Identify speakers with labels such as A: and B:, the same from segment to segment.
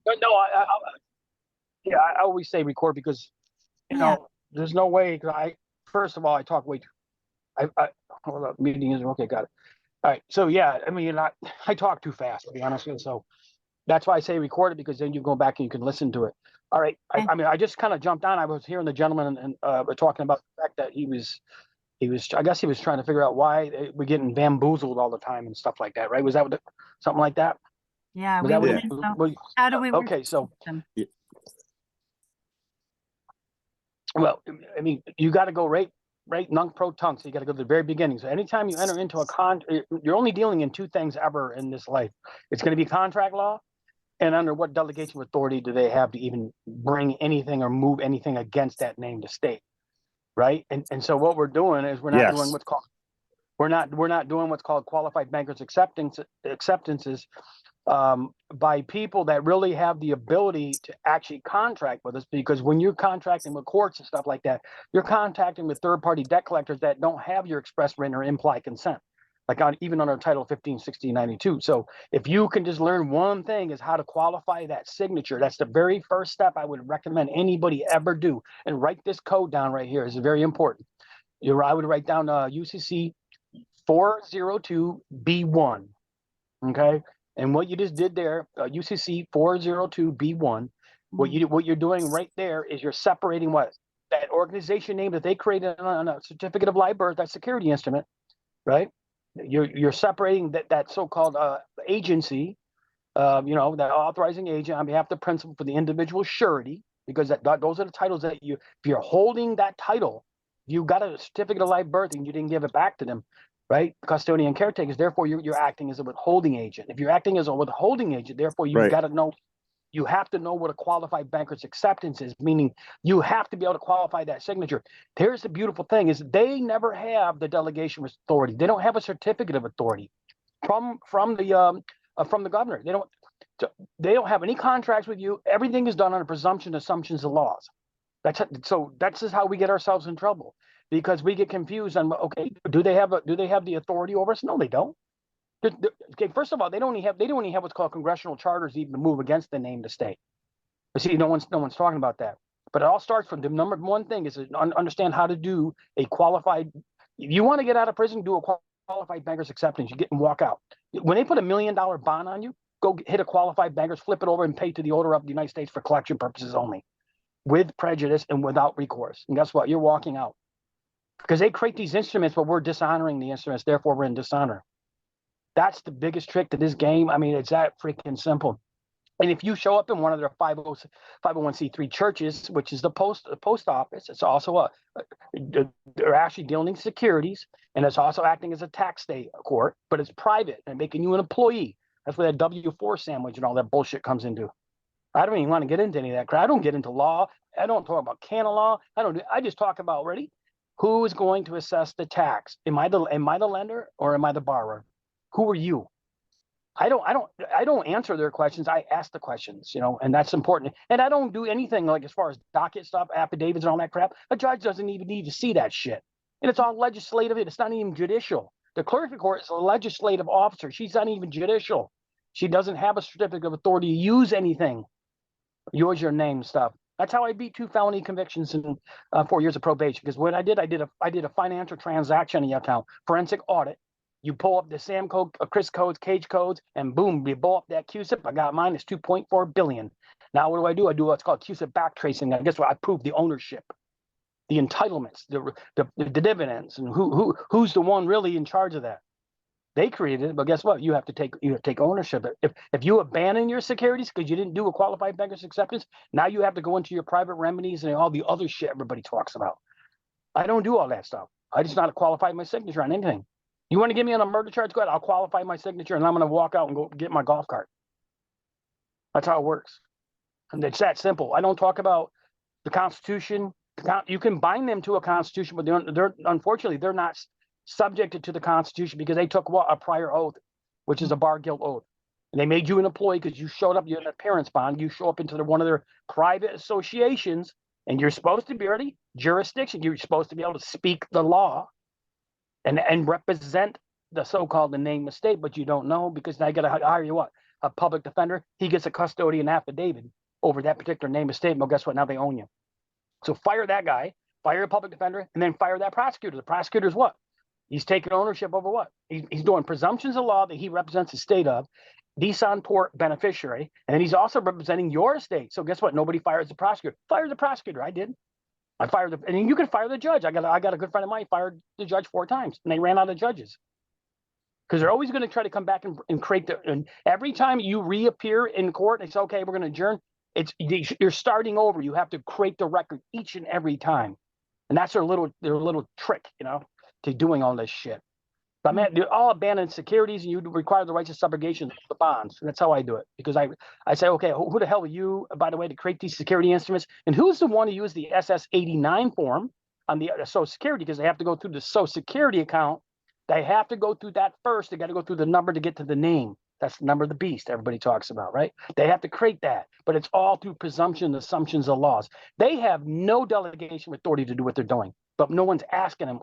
A: No, yeah, I always say record because you know there's no way. First of all, I talk way too. Hold up, meeting is okay. Got it. All right. So yeah, I mean, I talk too fast to be honest with you. So that's why I say record it because then you go back and you can listen to it. All right. I mean, I just kind of jumped on. I was hearing the gentleman and we're talking about the fact that he was. I guess he was trying to figure out why we're getting bamboozled all the time and stuff like that, right? Was that something like that?
B: Yeah,
A: Was
B: we
A: that
B: want to know, how do we work
A: okay, so
B: them?
A: well, I mean, you got to go right nunc pro tunc. So you got to go to the very beginning. So anytime you enter into a you're only dealing in two things ever in this life. It's going to be contract law, and under what delegation of authority do they have to even bring anything or move anything against that named estate, right? And so what we're doing is we're not doing what's called we're not doing what's called qualified bankers acceptances by people that really have the ability to actually contract with us, because when you're contracting with courts and stuff like that, you're contracting with third-party debt collectors that don't have your express written or implied consent, like even under Title 15, 16, 92. So if you can just learn one thing is how to qualify that signature, that's the very first step I would recommend anybody ever do. And write this code down right here. It's very important. I would write down UCC3-402 B1. Okay. And what you just did there, UCC3-402 B1, what you're doing right there is you're separating what that organization name that they created on a certificate of live birth, that security instrument, right? You're separating that so-called agency, that authorizing agent on behalf of the principal for the individual surety, because those are the titles that if you're holding that title, you got a certificate of live birth and you didn't give it back to them, right? Custodian caretakers. Therefore, you're acting as a withholding agent. If you're acting as a withholding agent, therefore you got to know. You have to know what a qualified banker's acceptance is, meaning you have to be able to qualify that signature. Here's the beautiful thing: is they never have the delegation of authority. They don't have a certificate of authority from the governor. They don't have any contracts with you. Everything is done on a presumption, assumptions, and laws. That's just how we get ourselves in trouble, because we get confused on, okay, do they have the authority over us? No, they don't. Okay, first of all, they don't even have what's called congressional charters even to move against the named estate. But see, no one's talking about that. But it all starts from the number one thing is to understand how to do a qualified. If you want to get out of prison, do a qualified banker's acceptance. You get and walk out. When they put $1 million bond on you, go hit a qualified banker's, flip it over, and pay to the order of the United States for collection purposes only, with prejudice and without recourse. And guess what? You're walking out, because they create these instruments, but we're dishonoring the instruments. Therefore, we're in dishonor. That's the biggest trick to this game. I mean, it's that freaking simple. And if you show up in one of their 501c3 churches, which is the post office, it's also they're actually dealing in securities, and it's also acting as a tax state court, but it's private and making you an employee. That's where that W-4 sandwich and all that bullshit comes into. I don't even want to get into any of that crap. I don't get into law. I don't talk about canon law. I just talk about, ready, who is going to assess the tax? Am I the lender or am I the borrower? Who are you? I don't answer their questions. I ask the questions, and that's important. And I don't do anything like as far as docket stuff, affidavits, and all that crap. A judge doesn't even need to see that shit. And it's all legislative. It's not even judicial. The clerk of court is a legislative officer. She's not even judicial. She doesn't have a certificate of authority to use anything. Yours, your name stuff. That's how I beat 2 felony convictions in 4 years of probation. Because what I did a financial transaction in your account, forensic audit. You pull up the SAM code, Chris codes, Cage codes, and boom, you pull up that QSIP. I got mine. It's 2.4 billion. Now what do? I do what's called QSIP backtracing. I guess what? I prove the ownership, the entitlements, the dividends, and who's the one really in charge of that. They created it, but guess what? You have to take ownership. If you abandon your securities because you didn't do a qualified banker's acceptance, now you have to go into your private remedies and all the other shit everybody talks about. I don't do all that stuff. I just not qualify my signature on anything. You want to get me on a murder charge? Go ahead. I'll qualify my signature, and I'm going to walk out and go get my golf cart. That's how it works. And it's that simple. I don't talk about the Constitution. You can bind them to a Constitution, but unfortunately, they're not subjected to the Constitution because they took a prior oath, which is a bar guilt oath. And they made you an employee because you showed up. You're an appearance bond. You show up into one of their private associations, and you're supposed to be already jurisdiction. You're supposed to be able to speak the law and represent the so-called the name estate, but you don't know because now you got to hire you what? a public defender, he gets a custodian affidavit over that particular name of state. Well, guess what? Now they own you. So fire that guy, fire a public defender, and then fire that prosecutor. The prosecutor's what? He's taking ownership over what? He's doing presumptions of law that he represents the state of, Desan Port beneficiary, and then he's also representing your state. So guess what? Nobody fires the prosecutor. Fire the prosecutor. I did. I fired the, and you can fire the judge. I got a good friend of mine fired the judge 4 times, and they ran out of judges because they're always going to try to come back and create the. And every time you reappear in court, and it's okay. We're going to adjourn. You're starting over. You have to create the record each and every time, and that's their little trick, to doing all this shit. But man, they're all abandoned securities, and you require the rights of subrogation of the bonds. And that's how I do it, because I say, okay, who the hell are you, by the way, to create these security instruments? And who's the one who used the SS-89 form on the Social Security? Because they have to go through the Social Security account. They have to go through that first. They got to go through the number to get to the name. That's the number of the beast everybody talks about, right? They have to create that, but it's all through presumption, assumptions of laws. They have no delegation of authority to do what they're doing, but no one's asking them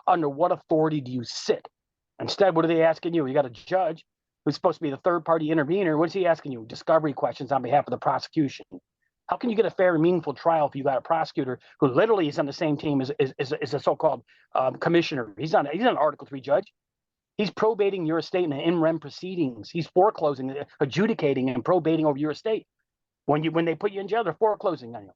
A: under what authority do you sit. Instead, what are they asking you? You got a judge who's supposed to be the third-party intervener. What's he asking you? Discovery questions on behalf of the prosecution. How can you get a fair and meaningful trial if you got a prosecutor who literally is on the same team as a so-called commissioner? He's not an Article 3 judge. He's probating your estate in the in rem proceedings. He's foreclosing, adjudicating, and probating over your estate. When they put you in jail, they're foreclosing on you.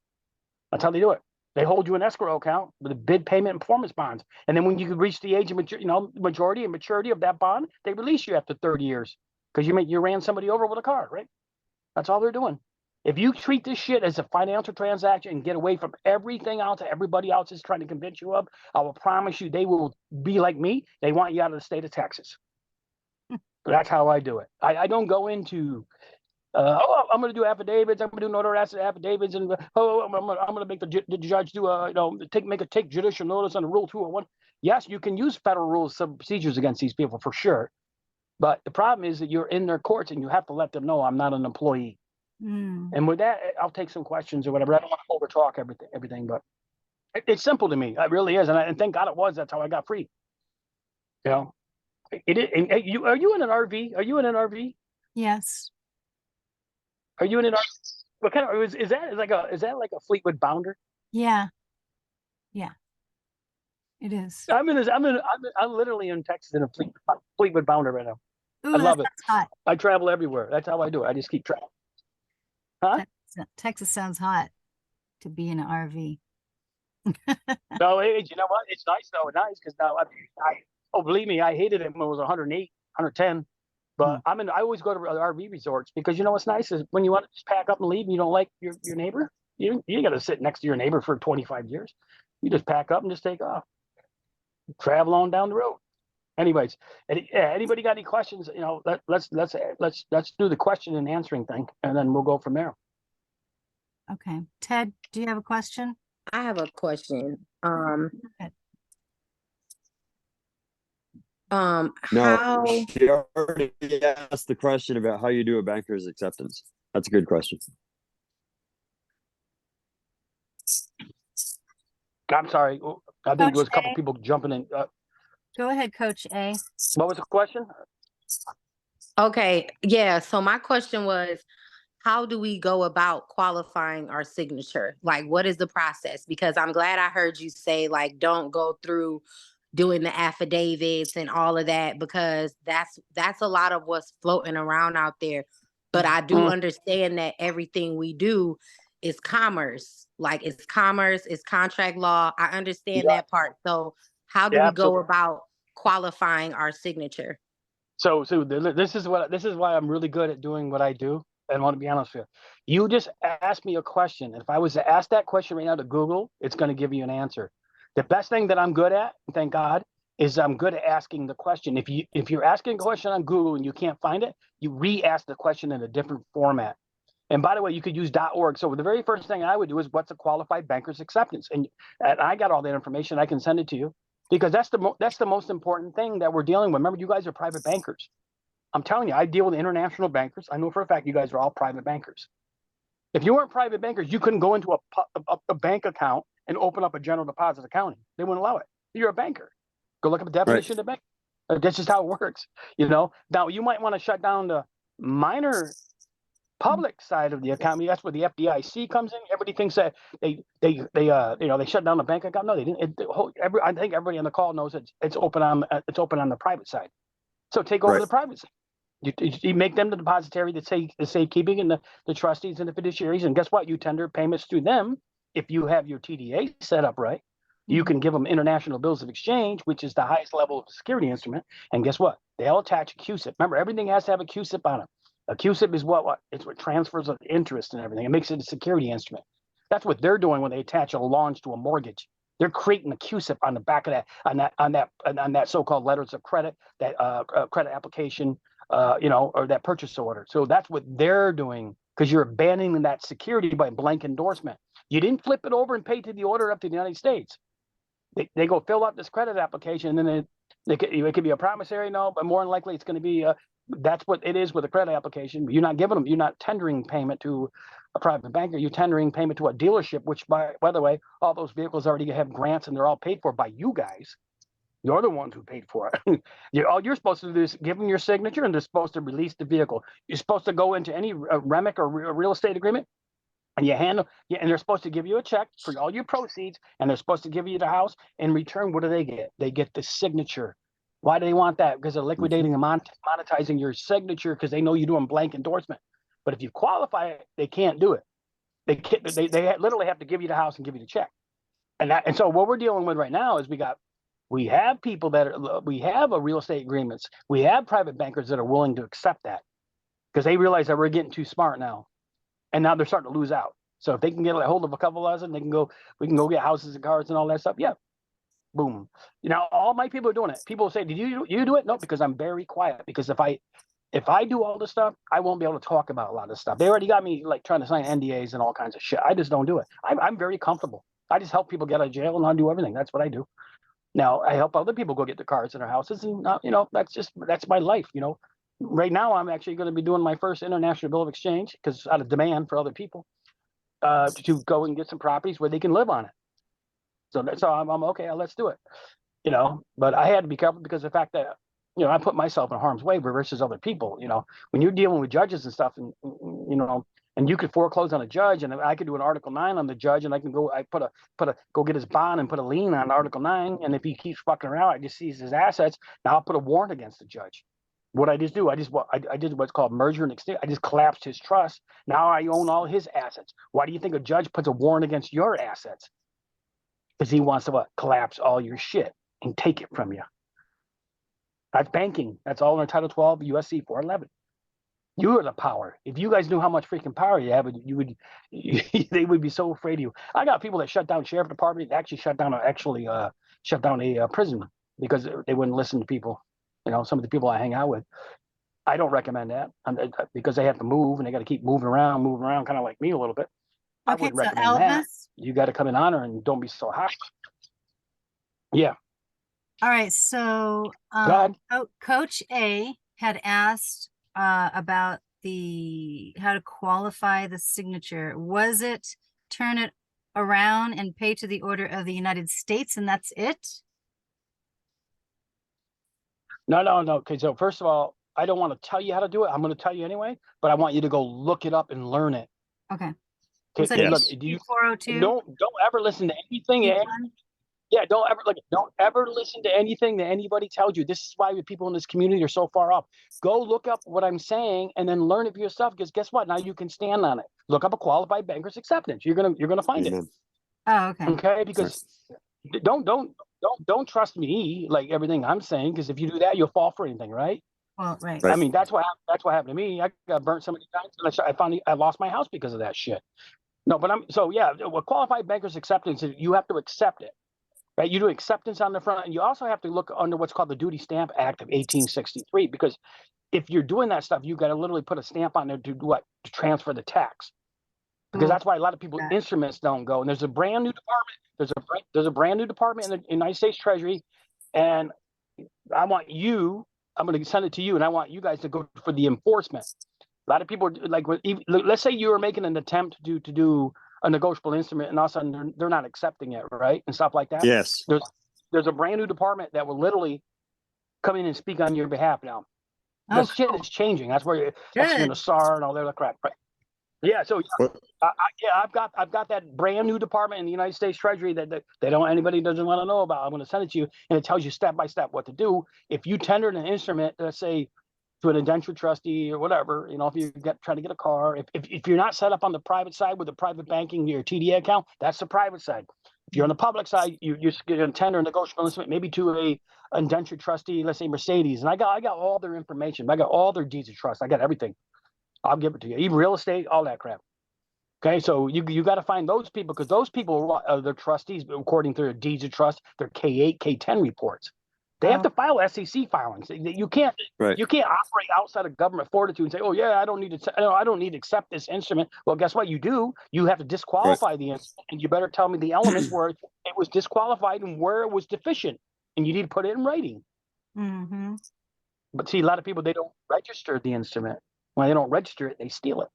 A: That's how they do it. They hold you an escrow account with a bid payment and performance bonds. And then when you reach the age of majority and maturity of that bond, they release you after 30 years because you ran somebody over with a car, right? That's all they're doing. If you treat this shit as a financial transaction and get away from everything else that everybody else is trying to convince you of, I will promise you they will be like me. They want you out of the state of Texas. That's how I do it. I don't go into I'm going to do affidavits. I'm going to do notarized affidavits, and I'm going to make the judge do take judicial notice under Rule 201. Yes, you can use federal rules of procedures against these people for sure, but the problem is that you're in their courts and you have to let them know I'm not an employee. And with that, I'll take some questions or whatever. I don't want to overtalk everything, but it's simple to me. It really is, and thank God it was. That's how I got free. It is. And are you in an RV? Are you in an RV?
B: Yes.
A: Are you in an? What kind of is that? Is that like a Fleetwood Bounder?
B: Yeah, it is.
A: I'm literally in Texas in a Fleetwood Bounder right now.
B: Ooh,
A: I love it.
B: Hot.
A: I travel everywhere. That's how I do it. I just keep traveling. Huh?
B: Texas sounds hot to be in an RV.
A: No, you know what? It's nice though. Nice because now believe me, I hated it when it was 108, 110. But I always go to RV resorts because you know what's nice is when you want to just pack up and leave and you don't like your neighbor, you got to sit next to your neighbor for 25 years. You just pack up and just take off, travel on down the road. Anyways, anybody got any questions? Let's do the question and answering thing, and then we'll go from there.
B: Okay, Ted, do you have a question?
C: I have a question.
D: No, she already asked the question about how you do a banker's acceptance. That's a good question.
A: I'm sorry. I think there was a couple people jumping in.
B: Go ahead, Coach A.
A: What was the question?
C: Okay, yeah. So my question was, how do we go about qualifying our signature? Like, what is the process? Because I'm glad I heard you say, like, don't go through doing the affidavits and all of that, because that's a lot of what's floating around out there. But I do understand that everything we do is commerce. Like, it's commerce, it's contract law. I understand that part. So how do we go about qualifying our signature?
A: So this is why I'm really good at doing what I do. And I want to be honest with you. You just asked me a question. If I was to ask that question right now to Google, it's going to give you an answer. The best thing that I'm good at, thank God, is I'm good at asking the question. If you're asking a question on Google and you can't find it, you re-ask the question in a different format. And by the way, you could use .org. So the very first thing I would do is what's a qualified banker's acceptance? And I got all that information. I can send it to you because that's the most important thing that we're dealing with. Remember, you guys are private bankers. I'm telling you, I deal with international bankers. I know for a fact you guys are all private bankers. If you weren't private bankers, you couldn't go into a bank account and open up a general deposit account. They wouldn't allow it. You're a banker. Go look up the definition of bank. That's just how it works. Now you might want to shut down the minor public side of the economy, that's where the FDIC comes in. Everybody thinks that they shut down the bank account. No, they didn't. I think everybody on the call knows it's open on the private side. So take over the private side. You make them the depository, the safekeeping, and the trustees and the fiduciaries. And guess what? You tender payments to them. If you have your TDA set up right, you can give them international bills of exchange, which is the highest level of security instrument. And guess what? They'll attach a QSIP. Remember, everything has to have a QSIP on it. A QSIP is what? It's what transfers of interest and everything. It makes it a security instrument. That's what they're doing when they attach a launch to a mortgage. They're creating a QSIP on the back of that, on that so-called letters of credit, that credit application, or that purchase order. So that's what they're doing, because you're abandoning that security by blank endorsement. You didn't flip it over and pay to the order up to the United States. They go fill out this credit application, and then it could be a promissory note, but more than likely it's going to be that's what it is with a credit application. You're not tendering payment to a private banker. You're tendering payment to a dealership, which by the way, all those vehicles already have grants and they're all paid for by you guys. You're the ones who paid for it. All you're supposed to do is give them your signature, and they're supposed to release the vehicle. You're supposed to go into any REMIC or real estate agreement, and and they're supposed to give you a check for all your proceeds, and they're supposed to give you the house. In return, what do they get? They get the signature. Why do they want that? Because they're liquidating and monetizing your signature, because they know you're doing blank endorsement. But if you qualify it, they can't do it. They literally have to give you the house and give you the check. And so what we're dealing with right now is we have people we have a real estate agreements. We have private bankers that are willing to accept that, because they realize that we're getting too smart now. And now they're starting to lose out. So if they can get a hold of a couple of us, and we can go get houses and cars and all that stuff. Yeah. Boom. All my people are doing it. People say, did you do it? No, because I'm very quiet. Because if I do all this stuff, I won't be able to talk about a lot of this stuff. They already got me like trying to sign NDAs and all kinds of shit. I just don't do it. I'm very comfortable. I just help people get out of jail, and I do everything. That's what I do. Now I help other people go get their cars and their houses, and that's my life. Right now I'm actually going to be doing my first international bill of exchange, because out of demand for other people to go and get some properties where they can live on it. So that's how I'm okay. Let's do it. But I had to be careful, because of the fact that I put myself in harm's way versus other people. When you're dealing with judges and stuff, and and you could foreclose on a judge, and I could do an Article 9 on the judge, and I go get his bond and put a lien on Article 9, and if he keeps fucking around, I just seize his assets. Now I'll put a warrant against the judge. What I just do, I did what's called merger and extinct. I just collapsed his trust. Now I own all his assets. Why do you think a judge puts a warrant against your assets? Because he wants to collapse all your shit and take it from you. That's banking. That's all in Title 12 USC 411. You are the power. If you guys knew how much freaking power you have, they would be so afraid of you. I got people that shut down sheriff department, that actually shut down a prison, because they wouldn't listen to people. Some of the people I hang out with. I don't recommend that, because they have to move, and they got to keep moving around, kind of like me a little bit. I wouldn't recommend
B: Elvis,
A: that. You got to come in honor and don't be so hot. Yeah.
B: All right. So Coach A had asked about how to qualify the signature. Was it turn it around and pay to the order of the United States, and that's it?
A: No. Okay, so first of all, I don't want to tell you how to do it. I'm going to tell you anyway, but I want you to go look it up and learn it.
B: Okay.
A: Okay.
B: Look,
A: 402. Don't ever listen to anything. Don't ever listen to anything that anybody tells you. This is why the people in this community are so far off. Go look up what I'm saying and then learn it for yourself. Because guess what? Now you can stand on it. Look up a qualified banker's acceptance. You're gonna find it.
B: Oh, okay.
A: Okay, because don't trust me like everything I'm saying. Because if you do that, you'll fall for anything, right?
B: Well, right.
A: I mean, that's what happened to me. I got burnt so many times, and I lost my house because of that shit. No, but a qualified banker's acceptance is you have to accept it. Right, you do acceptance on the front, and you also have to look under what's called the Duty Stamp Act of 1863, because if you're doing that stuff, you got to literally put a stamp on there to do what? To transfer the tax, because that's why a lot of people's instruments don't go. And there's a brand new department. There's a brand new department in the United States Treasury, and I'm going to send it to you, and I want you guys to go for the enforcement. A lot of people let's say you were making an attempt to do a negotiable instrument, and all of a sudden they're not accepting it, right, and stuff like that.
D: Yes.
A: There's a brand new department that will literally come in and speak on your behalf now. The shit is changing. That's where you're in the SAR and all that other crap. Right? Yeah. So I've got that brand new department in the United States Treasury that anybody doesn't want to know about. I'm going to send it to you, and it tells you step by step what to do. If you tendered an instrument, let's say to an indentured trustee or whatever, if you trying to get a car, if you're not set up on the private side with the private banking, your TD account, that's the private side. If you're on the public side, you're going to tender a negotiable instrument, maybe to a indentured trustee, let's say Mercedes, and I got all their information. I got all their deeds of trust. I got everything. I'll give it to you, even real estate, all that crap. Okay, so you got to find those people, because those people are the trustees according to their deeds of trust, their K8, K10 reports. They have to file SEC filings. You can't operate outside of government fortitude and say, oh yeah, I don't need to accept this instrument. Well, guess what? You do. You have to disqualify the instrument, and you better tell me the elements where it was disqualified and where it was deficient, and you need to put it in writing.
B: Mm-hmm.
A: But see, a lot of people, they don't register the instrument. When they don't register it, they steal it.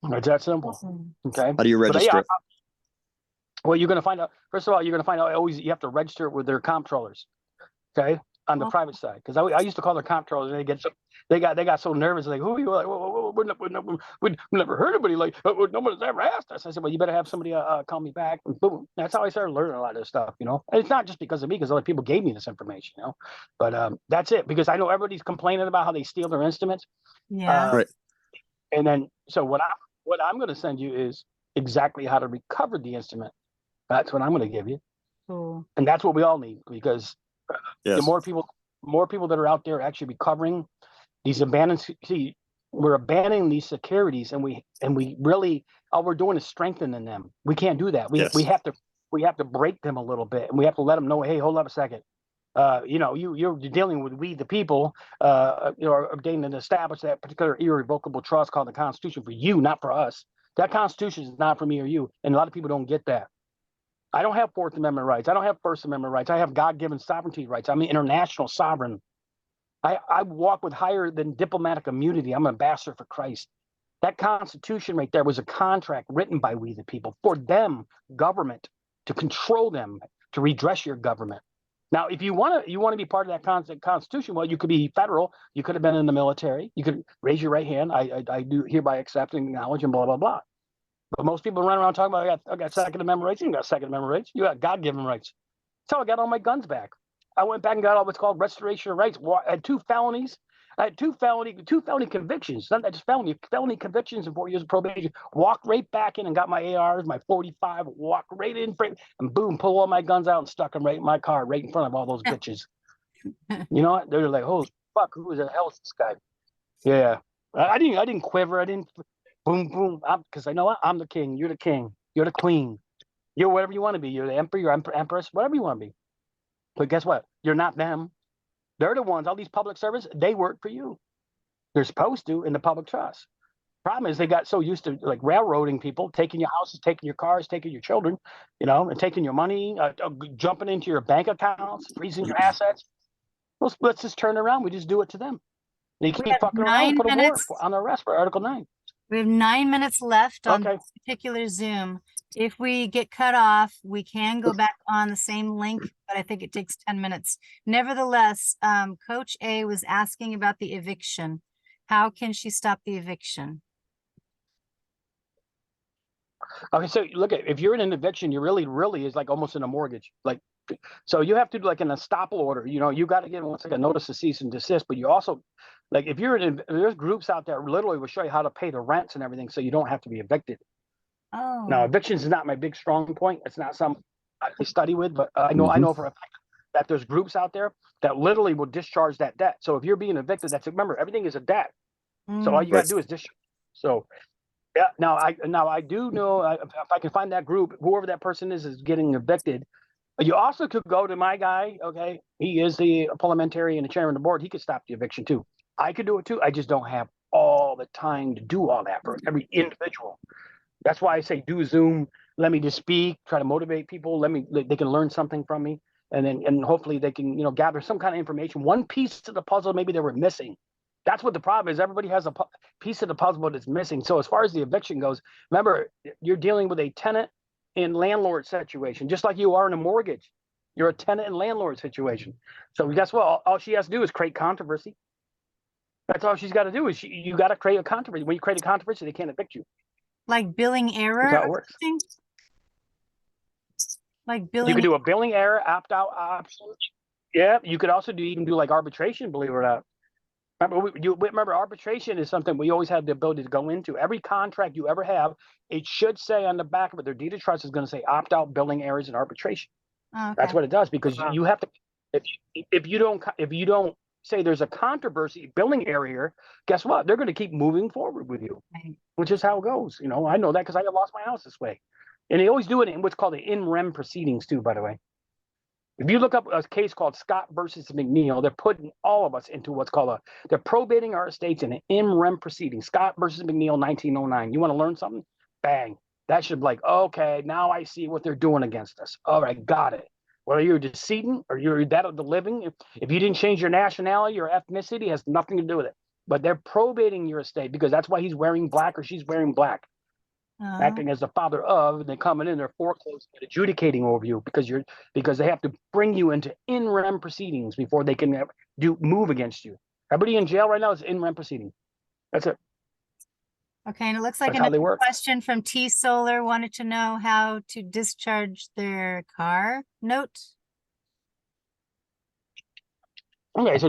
A: It's that simple. Okay.
D: How do you register it?
A: Well, you're going to find out. First of all, you're going to find out always you have to register it with their comptrollers. Okay, on the private side, because I used to call their comptrollers, and they got so nervous, like, who are you? Like, we never heard anybody like, nobody's ever asked us. I said, well, you better have somebody call me back. And boom, that's how I started learning a lot of this stuff. And it's not just because of me, because other people gave me this information. But that's it, because I know everybody's complaining about how they steal their instruments.
B: Yeah.
D: Right.
A: And then, so what I'm going to send you is exactly how to recover the instrument. That's what I'm going to give you.
B: Cool.
A: And that's what we all need, because
D: Yes.
A: the more people that are out there actually recovering these abandoned. See, we're abandoning these securities, and we really, all we're doing is strengthening them. We can't do that. We have to break them a little bit, and we have to let them know, hey, hold up a second. You're dealing with we the people, ordained and established that particular irrevocable trust called the Constitution for you, not for us. That Constitution is not for me or you, and a lot of people don't get that. I don't have Fourth Amendment rights. I don't have First Amendment rights. I have God-given sovereignty rights. I'm an international sovereign. I walk with higher than diplomatic immunity. I'm an ambassador for Christ. That Constitution right there was a contract written by we the people for them, government, to control them, to redress your government. Now, if you want to be part of that Constitution, well, you could be federal. You could have been in the military. You could raise your right hand. I do hereby accept and acknowledge and blah, blah, blah. But most people run around talking about, I got Second Amendment rights. You got Second Amendment rights. You got God-given rights. That's how I got all my guns back. I went back and got all what's called restoration of rights. I had two felonies. I had two felony convictions. Not just felony convictions and 4 years of probation. Walked right back in and got my ARs, my 45. Walked right in, and boom, pull all my guns out and stuck them right in my car, right in front of all those bitches. You know what? They're like, holy fuck, who the hell is this guy? Yeah, I didn't quiver. I didn't. Boom, boom. Because I know what? I'm the king. You're the king. You're the queen. You're whatever you want to be. You're the emperor. You're empress. Whatever you want to be. But guess what? You're not them. They're the ones. All these public servants, they work for you. They're supposed to in the public trust. Problem is, they got so used to like railroading people, taking your houses, taking your cars, taking your children, and taking your money, jumping into your bank accounts, freezing your assets. Well, let's just turn around. We just do it to them. They keep fucking around and put a warrant on arrest for Article 9.
B: We have 9 minutes left on
A: Okay.
B: this particular Zoom. If we get cut off, we can go back on the same link, but I think it takes 10 minutes. Nevertheless, Coach A was asking about the eviction. How can she stop the eviction?
A: Okay, so look at, if you're in an eviction, you really is like almost in a mortgage. Like, so you have to do like an estoppel order. You got to give them like a notice to cease and desist. But you also, like, if you're in, there's groups out there literally will show you how to pay the rents and everything, so you don't have to be evicted.
B: Oh,
A: Now, evictions is not my big strong point. It's not something I study with, but I know for a fact that there's groups out there that literally will discharge that debt. So if you're being evicted, remember, everything is a debt. So all you got to do is discharge. So yeah, now I do know if I can find that group, whoever that person is getting evicted. You also could go to my guy. Okay, he is the parliamentarian and the chairman of the board. He could stop the eviction too. I could do it too. I just don't have all the time to do all that for every individual. That's why I say do Zoom. Let me just speak, try to motivate people. They can learn something from me, and hopefully they can gather some kind of information. One piece of the puzzle maybe they were missing. That's what the problem is. Everybody has a piece of the puzzle that's missing. So as far as the eviction goes, remember, you're dealing with a tenant and landlord situation, just like you are in a mortgage. You're a tenant and landlord situation. So guess what? All she has to do is create controversy. That's all she's got to do is you got to create a controversy. When you create a controversy, they can't evict you.
B: Like billing error
A: That's how it
B: or
A: works.
B: something? Like
A: You
B: billing.
A: could do a billing error, opt-out option. Yeah, you could also even do like arbitration, believe it or not. Remember, arbitration is something we always have the ability to go into. Every contract you ever have, it should say on the back of it, their deed of trust is going to say opt-out, billing errors, and arbitration.
B: Oh, okay.
A: That's what it does, because you have to. If you don't say there's a controversy, billing error here, guess what? They're going to keep moving forward with you,
B: Right.
A: which is how it goes. You know, I know that because I lost my house this way, and they always do it in what's called the in rem proceedings too. By the way. If you look up a case called Scott versus McNeil, they're putting all of us into what's called they're probating our estates in an in rem proceeding. Scott versus McNeil, 1909. You want to learn something? Bang. That should be like, okay, now I see what they're doing against us. All right, got it. Whether you're a decedent or you're that of the living, if you didn't change your nationality or ethnicity, it has nothing to do with it. But they're probating your estate because that's why he's wearing black or she's wearing black. Acting as the father of, and they're coming in, they're foreclosing and adjudicating over you because they have to bring you into in rem proceedings before they can move against you. Everybody in jail right now is in rem proceeding. That's it.
B: Okay, and it looks like
A: That's how they
B: another
A: work.
B: question from T Solar wanted to know how to discharge their car note.
A: Okay, so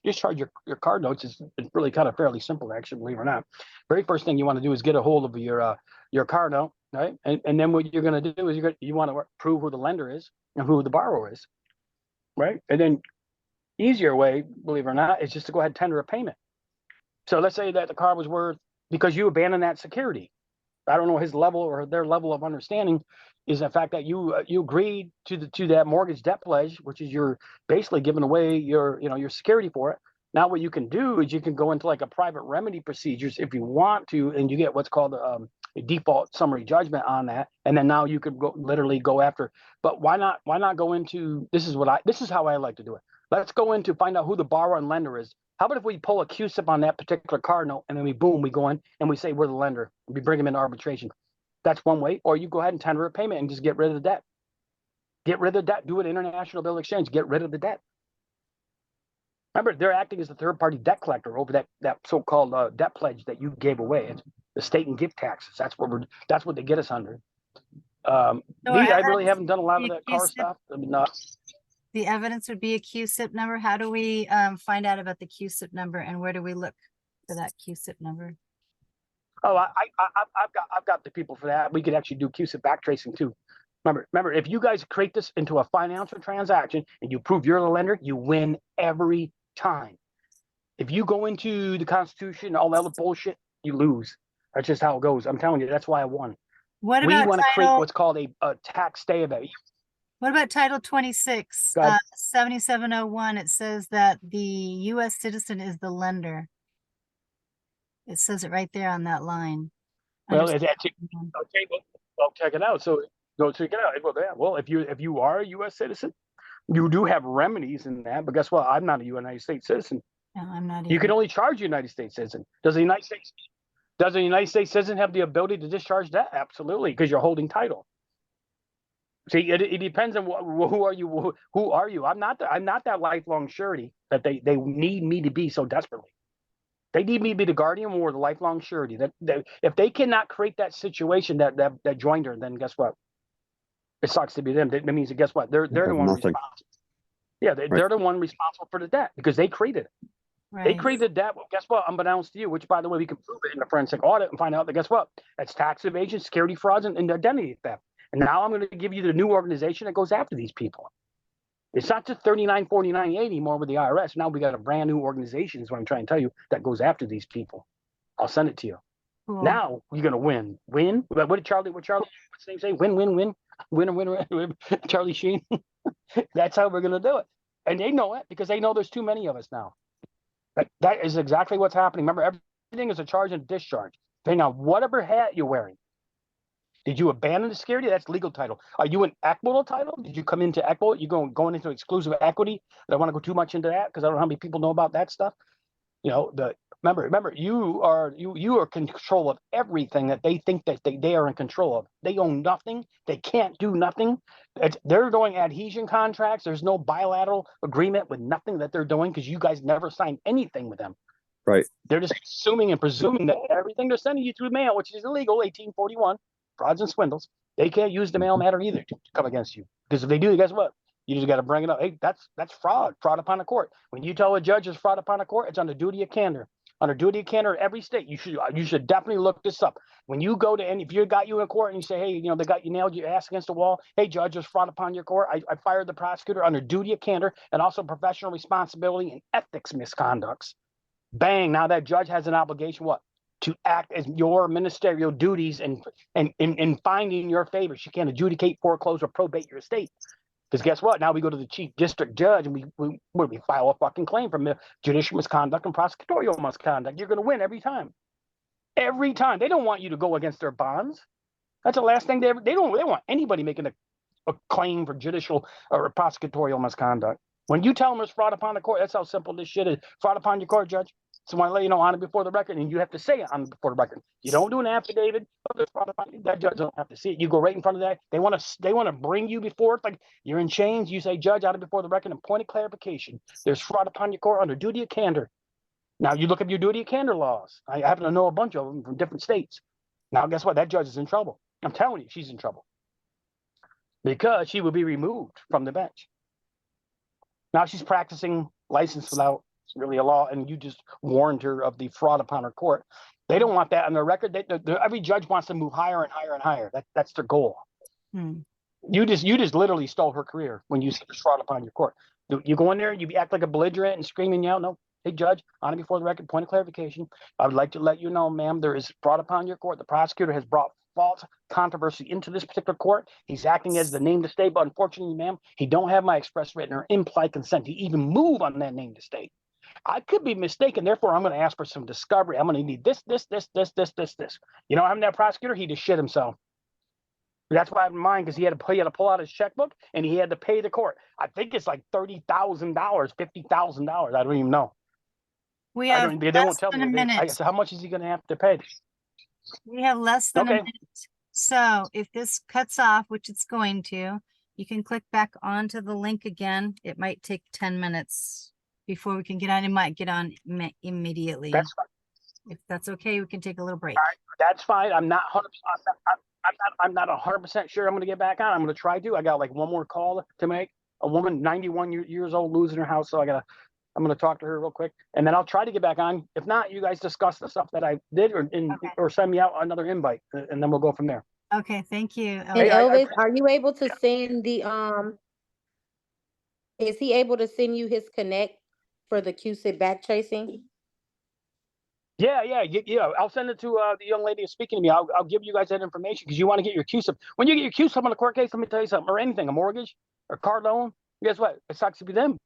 A: discharge your card notes is really kind of fairly simple, actually, believe it or not. Very first thing you want to do is get a hold of your car note, right? And then what you're going to do is you want to prove who the lender is and who the borrower is, right? And then easier way, believe it or not, is just to go ahead and tender a payment. So let's say that the car was worth, because you abandoned that security. I don't know his level or their level of understanding is the fact that you agreed to that mortgage debt pledge, which is you're basically giving away your security for it. Now what you can do is you can go into like a private remedy procedures if you want to, and you get what's called a default summary judgment on that, and then now you could literally go after. But why not go into this is how I like to do it. Let's go into find out who the borrower and lender is. How about if we pull a QSIP on that particular car note and then we go in and we say we're the lender. We bring them into arbitration. That's one way. Or you go ahead and tender a payment and just get rid of the debt. Get rid of the debt. Do an international bill exchange. Get rid of the debt. Remember, they're acting as a third-party debt collector over that so-called debt pledge that you gave away. It's the state and gift taxes. That's what they get us under. I really haven't done a lot of that car stuff. I mean,
B: the evidence would be a QSIP number. How do we find out about the QSIP number, and where do we look for that QSIP number?
A: Oh, I've got the people for that. We could actually do QSIP backtracing too. Remember, if you guys create this into a financial transaction and you prove you're the lender, you win every time. If you go into the Constitution and all that other bullshit, you lose. That's just how it goes. I'm telling you, that's why I won.
B: What
A: we
B: about
A: want to create what's called a tax stay event.
B: What about Title 26, 7701? It says that the U.S. citizen is the lender. It says it right there on that line.
A: Well, okay, well, check it out. So go check it out. Well, if you are a U.S. citizen, you do have remedies in that. But guess what? I'm not a United States citizen.
B: No, I'm not either.
A: You can only charge a United States citizen. Does the United States citizen have the ability to discharge that? Absolutely, because you're holding title. See, it depends on who are you. Who are you? I'm not that lifelong surety that they need me to be so desperately. They need me to be the guardian or the lifelong surety. That if they cannot create that situation that joinder, then guess what? It sucks to be them. That means that guess what? They're the one responsible. Yeah, they're the one responsible for the debt because they created it. Right. They created debt. Well, guess what? Unbeknownst to you, which by the way, we can prove it in a forensic audit and find out that guess what? That's tax evasion, security frauds, and identity theft. And now I'm going to give you the new organization that goes after these people. It's not just 3949A anymore with the IRS. Now we got a brand new organization, is what I'm trying to tell you, that goes after these people. I'll send it to you. Cool. Now you're going to win. Win? What did Charlie, what's his name say? Win, win, win. Winner, winner, Charlie Sheen. That's how we're going to do it. And they know it because they know there's too many of us now. That is exactly what's happening. Remember, everything is a charge and a discharge. Depending on whatever hat you're wearing. Did you abandon the security? That's legal title. Are you in equitable title? Did you come into equitable? You going into exclusive equity? I don't want to go too much into that because I don't know how many people know about that stuff. You know, remember, you are in control of everything that they think that they are in control of. They own nothing. They can't do nothing. They're doing adhesion contracts. There's no bilateral agreement with nothing that they're doing because you guys never signed anything with them.
D: Right.
A: They're just assuming and presuming that everything they're sending you through mail, which is illegal, 1841, frauds and swindles, they can't use the mail matter either to come against you. Because if they do, guess what? You just got to bring it up. Hey, that's fraud upon the court. When you tell a judge it's fraud upon the court, it's under duty of candor. Under duty of candor in every state, you should definitely look this up. When you go to any, if you got you in court and you say, hey, they got you nailed your ass against the wall. Hey, judge, there's fraud upon your court. I fired the prosecutor under duty of candor and also professional responsibility and ethics misconducts. Bang! Now that judge has an obligation, what? To act as your ministerial duties and in finding your favor. She can't adjudicate, foreclose, or probate your estate. Because guess what? Now we go to the chief district judge and we file a fucking claim from the judicial misconduct and prosecutorial misconduct. You're going to win every time. Every time. They don't want you to go against their bonds. That's the last thing they don't want anybody making a claim for judicial or prosecutorial misconduct. When you tell them it's fraud upon the court, that's how simple this shit is. Fraud upon your court, judge. So I want to let you know on it before the record, and you have to say it on it before the record. You don't do an affidavit. That judge don't have to see it. You go right in front of that. They want to bring you before it, like you're in chains. You say, judge, on it before the record, and point of clarification. There's fraud upon your court under duty of candor. Now you look at your duty of candor laws. I happen to know a bunch of them from different states. Now guess what? That judge is in trouble. I'm telling you, she's in trouble because she will be removed from the bench. Now she's practicing license without really a law, and you just warned her of the fraud upon her court. They don't want that on their record. Every judge wants to move higher and higher and higher. That's their goal. You just literally stole her career when you said fraud upon your court. You go in there, you act like a belligerent and screaming out, no, hey judge, on it before the record, point of clarification. I would like to let you know, ma'am, there is fraud upon your court. The prosecutor has brought false controversy into this particular court. He's acting as the named estate, but unfortunately, ma'am, he don't have my express written or implied consent to even move on that named estate. I could be mistaken. Therefore, I'm going to ask for some discovery. I'm going to need this. Having that prosecutor, he just shit himself. That's why I have in mind, because he had to pull out his checkbook and he had to pay the court. I think it's like $30,000, $50,000. I don't even know.
B: We have
A: they won't tell me.
B: a minute.
A: So how much is he going to have to pay?
B: We have less than a minute. So if this cuts off, which it's going to, you can click back onto the link again. It might take 10 minutes before we can get on. It might get on immediately.
A: That's fine.
B: If that's okay, we can take a little break.
A: All right, that's fine. I'm not 100%. I'm not 100% sure I'm going to get back on. I'm going to try to. I got like one more call to make. A woman, 91 years old, losing her house. So I'm going to talk to her real quick, and then I'll try to get back on. If not, you guys discuss the stuff that I did, or send me out another invite, and then we'll go from there.
B: Okay, thank you.
C: And Elvis, are you able to send the is he able to send you his connect for the QSIP back tracing?
A: Yeah. I'll send it to the young lady who's speaking to me. I'll give you guys that information because you want to get your QSIP. When you get your QSIP on a court case, let me tell you something, or anything, a mortgage or car loan, guess what? It sucks to be them.